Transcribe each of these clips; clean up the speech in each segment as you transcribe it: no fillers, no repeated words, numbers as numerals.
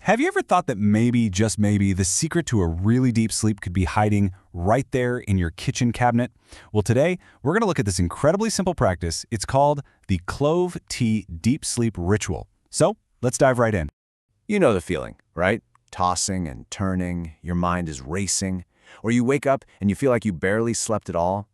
Have you ever thought that maybe, just maybe, the secret to a really deep sleep could be hiding right there in your kitchen cabinet? Well, today, we're going to look at this incredibly simple practice. It's called the Clove Tea Deep Sleep Ritual. So, let's dive right in. You know the feeling, right? Tossing and turning, your mind is racing, or you wake up and you feel like you barely slept at all.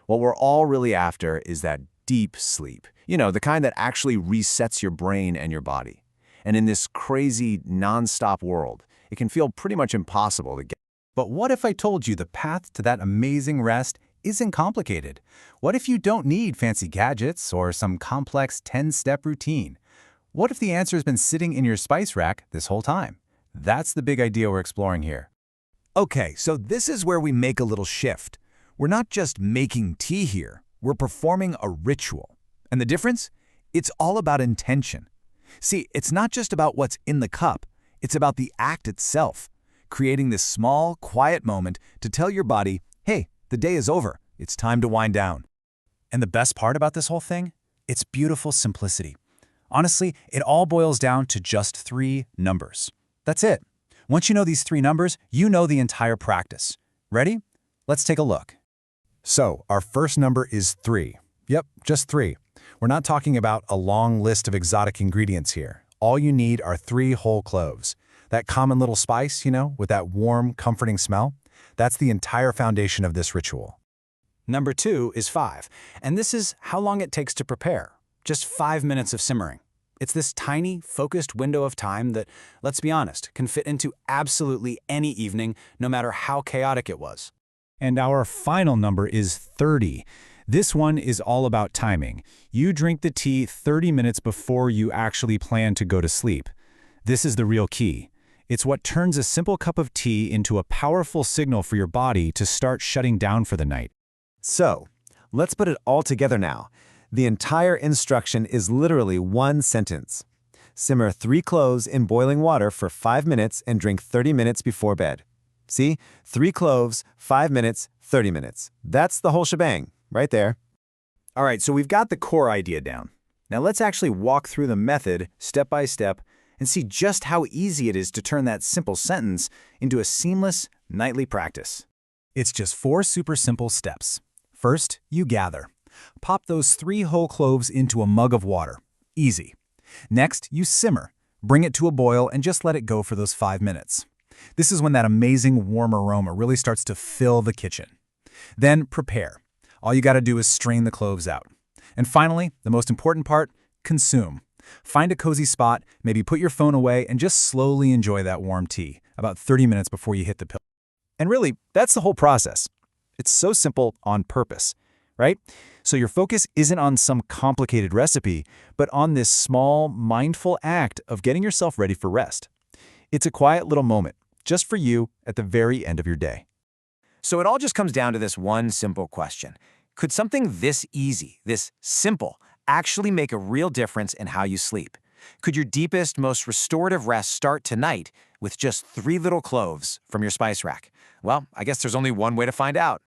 What we're all really after is that deep sleep, the kind that actually resets your brain and your body. And in this crazy, non-stop world, it can feel pretty much impossible to get. But what if I told you the path to that amazing rest isn't complicated? What if you don't need fancy gadgets or some complex 10-step routine? What if the answer has been sitting in your spice rack this whole time? That's the big idea we're exploring here. Okay, so this is where we make a little shift. We're not just making tea here, we're performing a ritual. And the difference? It's all about intention. See, it's not just about what's in the cup, it's about the act itself, creating this small, quiet moment to tell your body, hey, the day is over, it's time to wind down. And the best part about this whole thing? It's beautiful simplicity. Honestly, it all boils down to just 3 numbers. That's it. Once you know these 3 numbers, you know the entire practice. Ready? Let's take a look. So, our first number is 3. Yep, just 3. We're not talking about a long list of exotic ingredients here. All you need are 3 whole cloves. That common little spice, with that warm, comforting smell, that's the entire foundation of this ritual. Number 2 is 5, and this is how long it takes to prepare. Just 5 minutes of simmering. It's this tiny, focused window of time that, let's be honest, can fit into absolutely any evening, no matter how chaotic it was. And our final number is 30. This one is all about timing. You drink the tea 30 minutes before you actually plan to go to sleep. This is the real key. It's what turns a simple cup of tea into a powerful signal for your body to start shutting down for the night. So, let's put it all together now. The entire instruction is literally one sentence. Simmer 3 cloves in boiling water for 5 minutes and drink 30 minutes before bed. See? 3 cloves, 5 minutes, 30 minutes. That's the whole shebang, right there. All right, so we've got the core idea down. Now let's actually walk through the method step by step and see just how easy it is to turn that simple sentence into a seamless nightly practice. It's just 4 super simple steps. First, you gather. Pop those 3 whole cloves into a mug of water. Easy. Next, you simmer. Bring it to a boil and just let it go for those 5 minutes. This is when that amazing warm aroma really starts to fill the kitchen. Then prepare. All you gotta do is strain the cloves out. And finally, the most important part, consume. Find a cozy spot, maybe put your phone away, and just slowly enjoy that warm tea, about 30 minutes before you hit the pillow. And really, that's the whole process. It's so simple on purpose, right? So your focus isn't on some complicated recipe, but on this small, mindful act of getting yourself ready for rest. It's a quiet little moment, just for you at the very end of your day. So it all just comes down to this one simple question. Could something this easy, this simple, actually make a real difference in how you sleep? Could your deepest, most restorative rest start tonight with just 3 little cloves from your spice rack? Well, I guess there's only one way to find out.